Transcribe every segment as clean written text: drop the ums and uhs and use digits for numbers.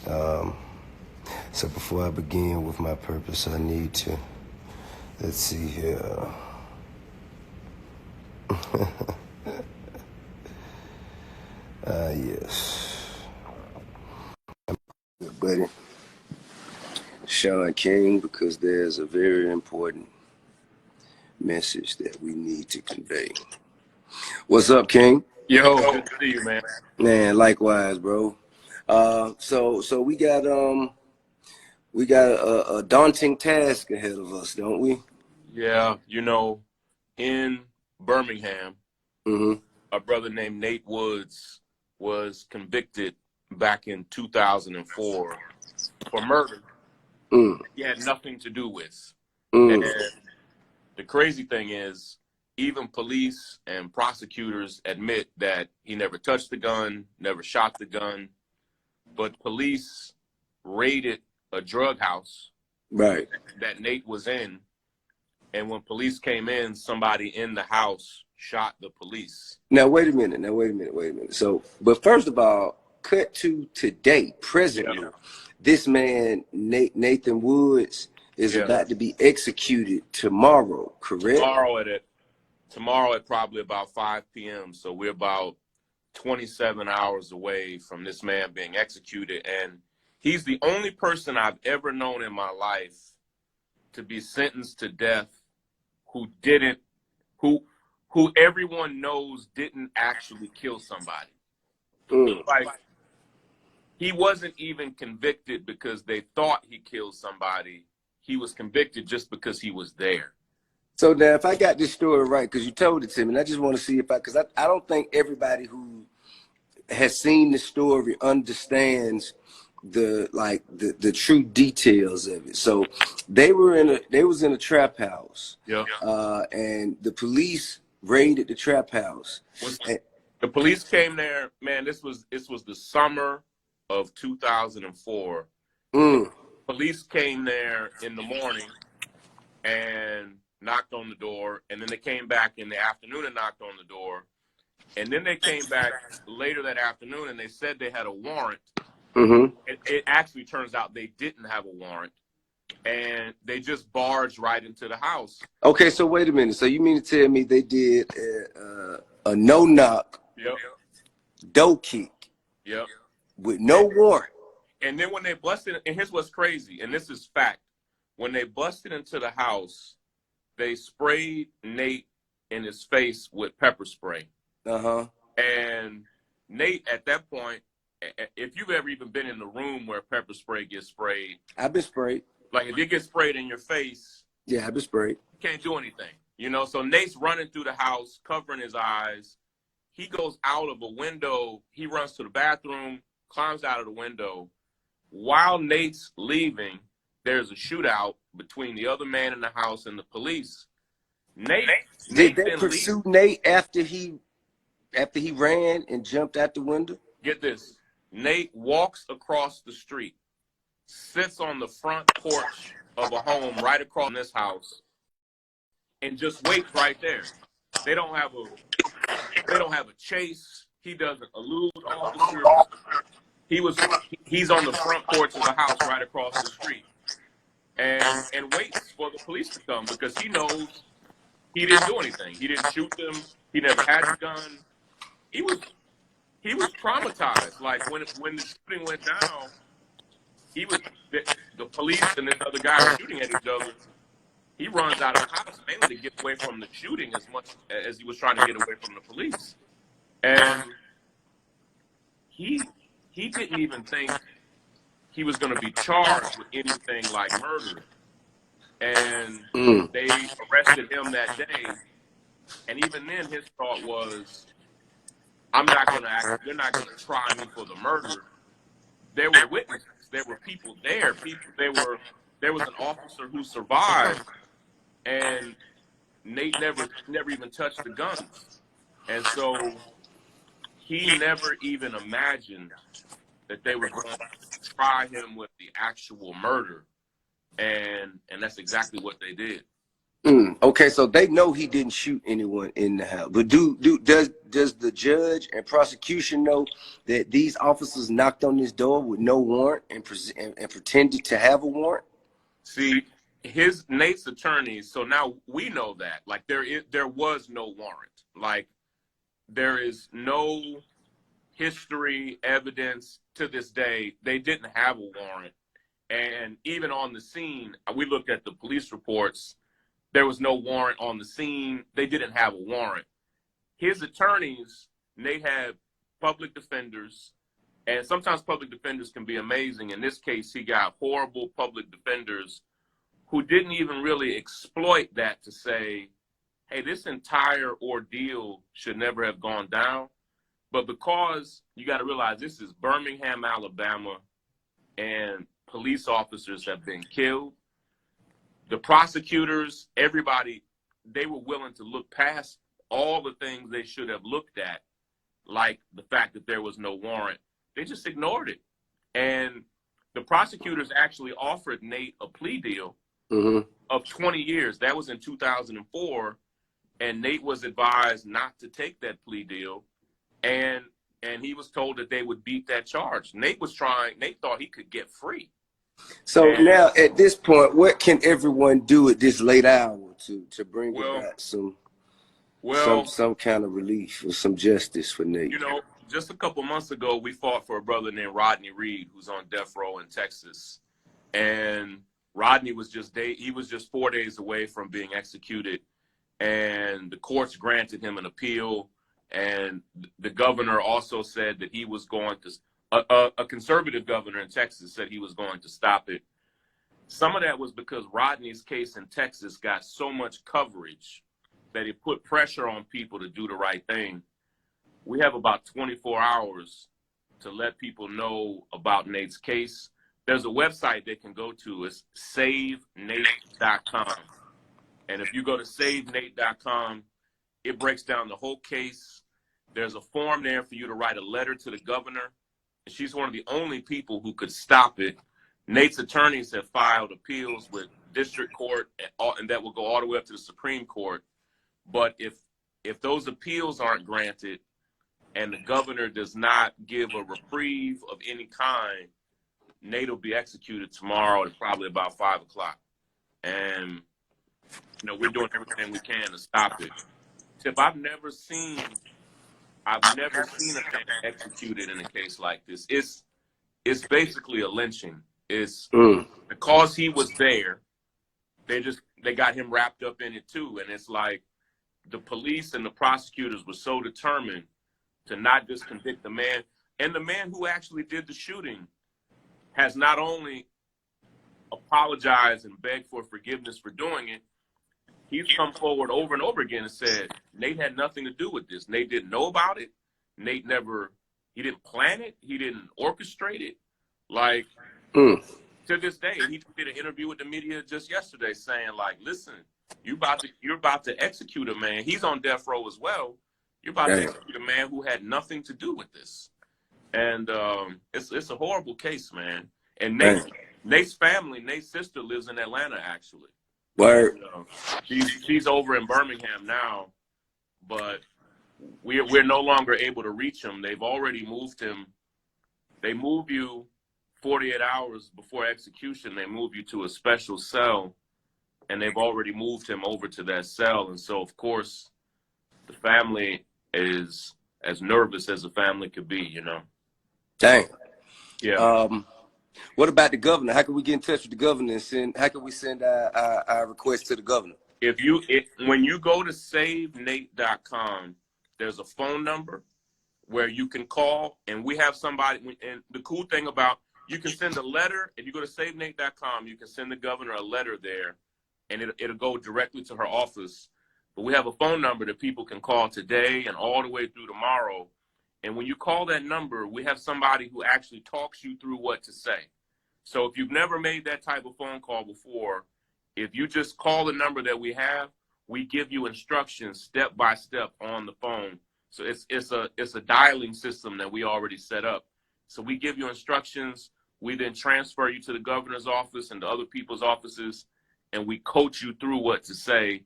Um, so before I begin with my purpose, I need to, let's see here. Yes. Good buddy, Sean King, because there's a very important message that we need to convey. What's up, King? Yo, good to see you, man. Man, likewise, bro. So we got a daunting task ahead of us, don't we? Yeah, in Birmingham, Mm-hmm. a brother named Nate Woods was convicted back in 2004 for murder he had nothing to do with. And the crazy thing is, even police and prosecutors admit that he never touched the gun, never shot the gun, but police raided a drug house Right. that Nate was in. And when police came in, somebody in the house shot the police. Now, wait a minute. So, but first of all, cut to today, presently. Yeah. This man, Nathan Woods, is about to be executed tomorrow, correct? Tomorrow at probably about 5 p.m. So we're about 27 hours away from this man being executed. And he's the only person I've ever known in my life to be sentenced to death who everyone knows didn't actually kill somebody. Like, he wasn't even convicted because they thought he killed somebody. He was convicted just because he was there. So now, if I got this story right, because you told it to me, and I just want to see because I don't think everybody who has seen the story understands the true details of it. So they was in a trap house. Yeah. And the police raided the trap house. The police came there, man. This was the summer of 2004. Police came there in the morning and knocked on the door, and then they came back in the afternoon and knocked on the door, and then they came back later that afternoon and they said they had a warrant. It actually turns out they didn't have a warrant, and they just barged right into the house. Okay, so wait a minute. So you mean to tell me they did a no-knock, door kick, with no warrant? And then when they busted, and here's what's crazy, and this is fact, when they busted into the house, they sprayed Nate in his face with pepper spray. And Nate, at that point, if you've ever even been in the room where pepper spray gets sprayed. I've been sprayed. Like, if it gets sprayed in your face. Yeah, I've been sprayed. You can't do anything. So Nate's running through the house, covering his eyes. He goes out of a window. He runs to the bathroom, climbs out of the window. While Nate's leaving, there's a shootout between the other man in the house and the police. Did they pursue Nate after he ran and jumped out the window? Get this. Nate walks across the street, sits on the front porch of a home right across this house, and just waits right there. They don't have a chase. He doesn't elude officers. He's on the front porch of the house right across the street, and waits for the police to come because he knows he didn't do anything. He didn't shoot them. He never had a gun. He was traumatized. Like, when the shooting went down, the police and this other guy were shooting at each other. He runs out of the house mainly to get away from the shooting as much as he was trying to get away from the police. And he didn't even think he was going to be charged with anything like murder. And they arrested him that day. And even then, his thought was, they're not going to try me for the murder. There were witnesses. There were people there. There was an officer who survived, and Nate never even touched the guns. And so he never even imagined that they were going to try him with the actual murder. And that's exactly what they did. Okay, so they know he didn't shoot anyone in the house, but does the judge and prosecution know that these officers knocked on this door with no warrant and pretended to have a warrant? See, Nate's attorneys. So now we know that, like, there was no warrant. Like, there is no history, evidence to this day. They didn't have a warrant, and even on the scene, we looked at the police reports. There was no warrant on the scene. They didn't have a warrant. His attorneys, Nate had public defenders, and sometimes public defenders can be amazing. In this case, he got horrible public defenders who didn't even really exploit that to say, hey, this entire ordeal should never have gone down. But because you got to realize this is Birmingham, Alabama, and police officers have been killed, the prosecutors, everybody, they were willing to look past all the things they should have looked at, like the fact that there was no warrant. They just ignored it. And the prosecutors actually offered Nate a plea deal of 20 years. That was in 2004. And Nate was advised not to take that plea deal. And he was told that they would beat that charge. Nate thought he could get free. So now, at this point, what can everyone do at this late hour to bring about some kind of relief or some justice for Nate? You know, just a couple months ago, we fought for a brother named Rodney Reed, who's on death row in Texas, and Rodney was just 4 days away from being executed, and the courts granted him an appeal, and the governor also said that he was going to. A conservative governor in Texas said he was going to stop it. Some of that was because Rodney's case in Texas got so much coverage that it put pressure on people to do the right thing. We have about 24 hours to let people know about Nate's case. There's a website they can go to. It's savenate.com. And if you go to savenate.com, it breaks down the whole case. There's a form there for you to write a letter to the governor. She's one of the only people who could stop it. Nate's attorneys have filed appeals with district court, and that will go all the way up to the Supreme Court. But if those appeals aren't granted and the governor does not give a reprieve of any kind, Nate will be executed tomorrow at probably about 5 o'clock. And, you know, we're doing everything we can to stop it. Tip, I've never seen a man executed in a case like this. It's basically a lynching. It's because he was there, they got him wrapped up in it too. And it's like the police and the prosecutors were so determined to not just convict the man. And the man who actually did the shooting has not only apologized and begged for forgiveness for doing it, he's come forward over and over again and said, Nate had nothing to do with this. Nate didn't know about it. Nate he didn't plan it. He didn't orchestrate it. Like, to this day, he did an interview with the media just yesterday saying, like, listen, you're about to execute a man. He's on death row as well. You're about to execute a man who had nothing to do with this. And it's a horrible case, man. And Nate's family, Nate's sister lives in Atlanta, actually. Word. She's over in Birmingham now, but we're no longer able to reach him. They've already moved him. They move you 48 hours before execution. They move you to a special cell, and they've already moved him over to that cell. And so, of course, the family is as nervous as a family could be, you know. Dang. Yeah. What about the governor? How can we get in touch with the governor and how can we send our request to the governor? When you go to savenate.com, there's a phone number where you can call, and we have somebody. And the cool thing about, you can send a letter. If you go to savenate.com, you can send the governor a letter there, and it'll go directly to her office. But we have a phone number that people can call today and all the way through tomorrow. And when you call that number, we have somebody who actually talks you through what to say. So if you've never made that type of phone call before, if you just call the number that we have, we give you instructions step by step on the phone. So it's a dialing system that we already set up. So we give you instructions. We then transfer you to the governor's office and to other people's offices. and we coach you through what to say.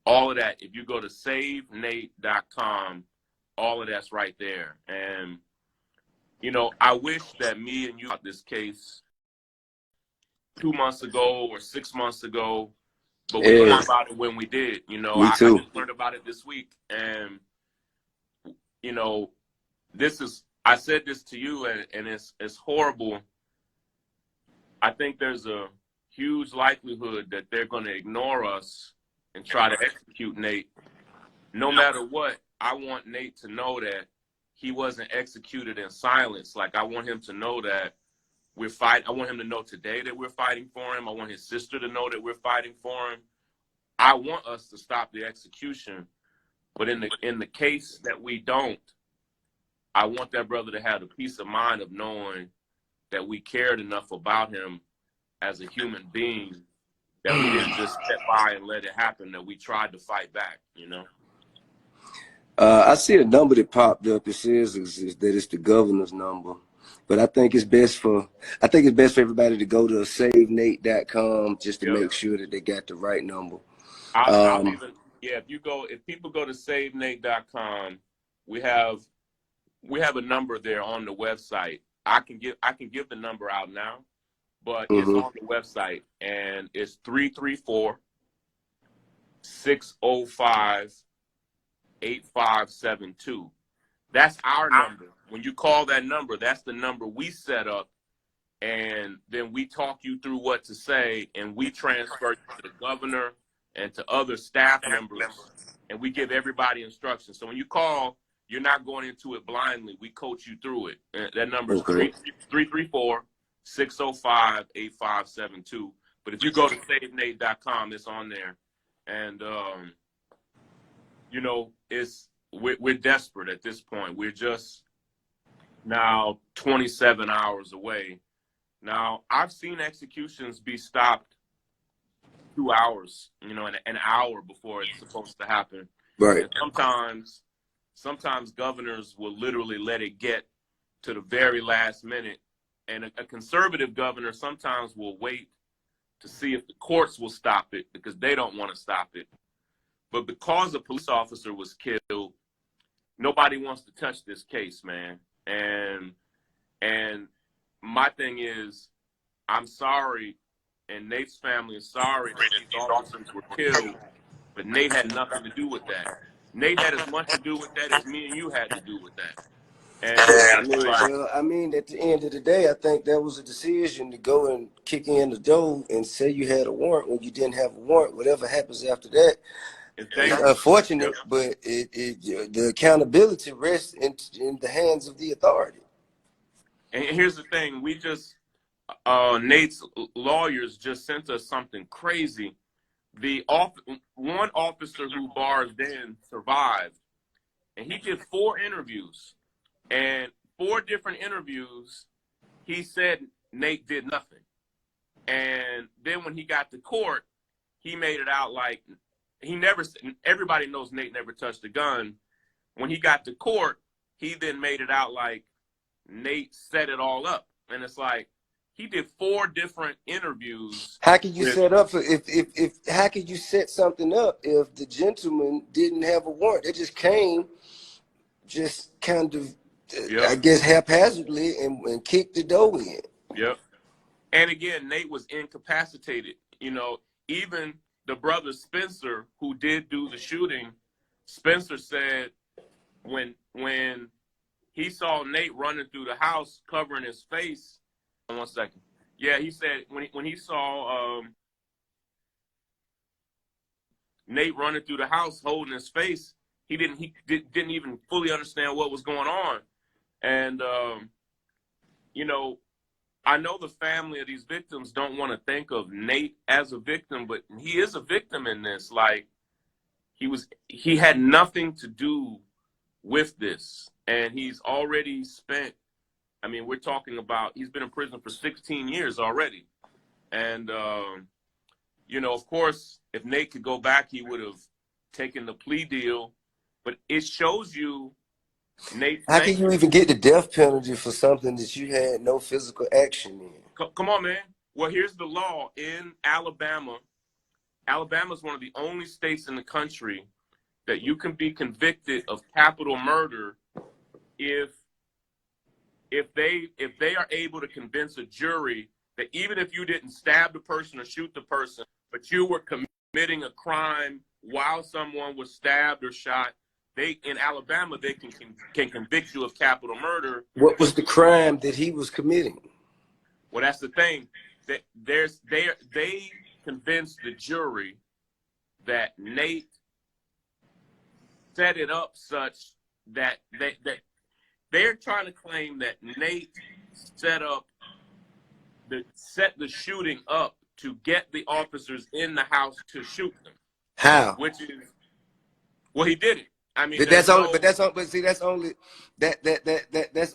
All of that, if you go to savenate.com, all of that's right there. And, you know, I wish that me and you about this case 2 months ago or 6 months ago, but we learned about it when we did. You know, Me I too. just learned about it this week. And, you know, I said this to you, and it's horrible. I think there's a huge likelihood that they're going to ignore us and try to execute Nate. No matter what, I want Nate to know that he wasn't executed in silence. Like, I want him to know that we're fighting. I want him to know today that we're fighting for him. I want his sister to know that we're fighting for him. I want us to stop the execution. But in the case that we don't, I want that brother to have the peace of mind of knowing that we cared enough about him as a human being that we didn't just step by and let it happen, that we tried to fight back, you know? I see a number that popped up. It says that it's the governor's number, but I think it's best for everybody to go to savenate.com just to make sure that they got the right number. I'll even, if people go to savenate.com, we have a number there on the website. I can give the number out now, but it's on the website, and it's 334-605-8572. That's our number. When you call that number, that's the number we set up, and then we talk you through what to say, and we transfer you to the governor and to other staff members, and we give everybody instructions. So when you call, you're not going into it blindly. We coach you through it. That number is 334-605-8572. But if you go to savenate.com, it's on there. And, you know, we're desperate at this point. We're just now 27 hours away. Now, I've seen executions be stopped 2 hours, you know, an hour before it's supposed to happen. Right. And sometimes governors will literally let it get to the very last minute. And a conservative governor sometimes will wait to see if the courts will stop it because they don't want to stop it. But because a police officer was killed, nobody wants to touch this case, man. And my thing is, I'm sorry, and Nate's family is sorry that these officers were killed, but Nate had nothing to do with that. Nate had as much to do with that as me and you had to do with that. And I mean, at the end of the day, I think that was a decision to go and kick in the door and say you had a warrant when you didn't have a warrant. Whatever happens after that, it's unfortunate, but the accountability rests in the hands of the authority. And here's the thing: Nate's lawyers just sent us something crazy. One officer who barged in survived, and he did 4 interviews. And 4 different interviews, he said Nate did nothing. And then when he got to court, he made it out like everybody knows Nate never touched a gun. When he got to court, he then made it out like Nate set it all up. And it's like, he did 4 different interviews. How can you set up how can you set something up if the gentleman didn't have a warrant? They just came, just kind of, I guess, haphazardly and kicked the door in. Yep. And again, Nate was incapacitated. You know, even the brother Spencer, who did do the shooting, Spencer said when he saw Nate running through the house covering his face. 1 second. Yeah, he said when he saw Nate running through the house holding his face, he didn't even fully understand what was going on. And you know, I know the family of these victims don't want to think of Nate as a victim, but he is a victim in this. Like, he had nothing to do with this, and he's already spent, I mean, we're talking about, he's been in prison for 16 years already. And, you know, of course, if Nate could go back, he would have taken the plea deal. But it shows you, Nate. How can you even get the death penalty for something that you had no physical action in? Come on, man. Well, here's the law in Alabama. Alabama is one of the only states in the country that you can be convicted of capital murder if they are able to convince a jury that even if you didn't stab the person or shoot the person, but you were committing a crime while someone was stabbed or shot, in Alabama they can convict you of capital murder. What was the crime that he was committing? Well, that's the thing. That they convinced the jury that Nate set it up such that they're trying to claim that Nate set the shooting up to get the officers in the house to shoot them. How? Which is, well, he did it. I mean, That's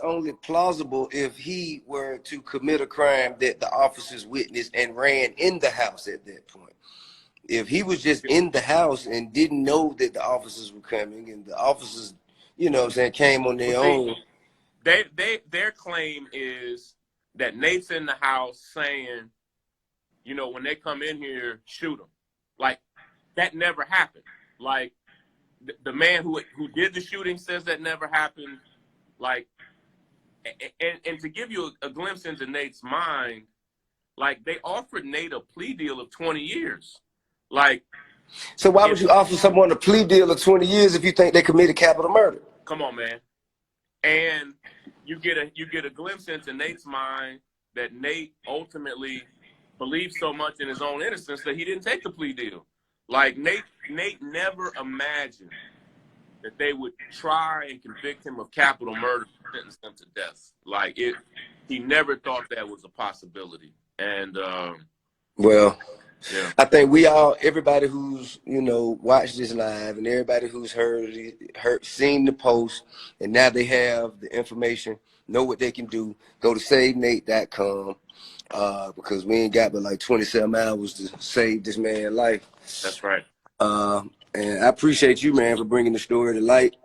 only plausible if he were to commit a crime that the officers witnessed and ran in the house at that point. If he was just in the house and didn't know that the officers were coming, and the officers, you know what I'm saying, came on their own. Their claim is that Nate's in the house saying, you know, when they come in here, shoot them. Like, that never happened. Like, the man who did the shooting says that never happened. Like, and to give you a glimpse into Nate's mind, like, they offered Nate a plea deal of 20 years. Like, so why would you offer someone a plea deal of 20 years if you think they committed capital murder? Come on, man. And you get a glimpse into Nate's mind that Nate ultimately believed so much in his own innocence that he didn't take the plea deal. Like, Nate never imagined that they would try and convict him of capital murder and sentence him to death. Like, he never thought that was a possibility. And well, yeah. I think everybody who's, you know, watched this live and everybody who's seen the post, and now they have the information, know what they can do, go to SaveNate.com, because we ain't got but like 27 hours to save this man's life. That's right. And I appreciate you, man, for bringing the story to light.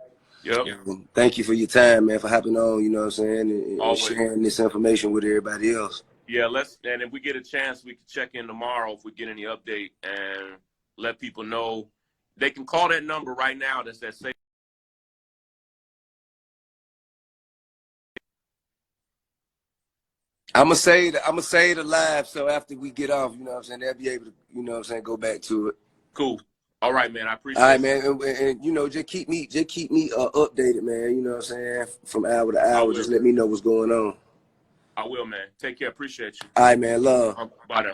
Yep. And thank you for your time, man, for hopping on, you know what I'm saying, and sharing this information with everybody else. Yeah, and if we get a chance, we can check in tomorrow if we get any update and let people know. They can call that number right now. That's that same. I'm gonna say it live, so after we get off, you know what I'm saying, they'll be able to, you know what I'm saying, go back to it. Cool. All right, man. I appreciate it. All right, man. And you know, just keep me updated, man. You know what I'm saying, from hour to hour. Just let me know what's going on. I will, man. Take care. Appreciate you. All right, man. Love. Bye now.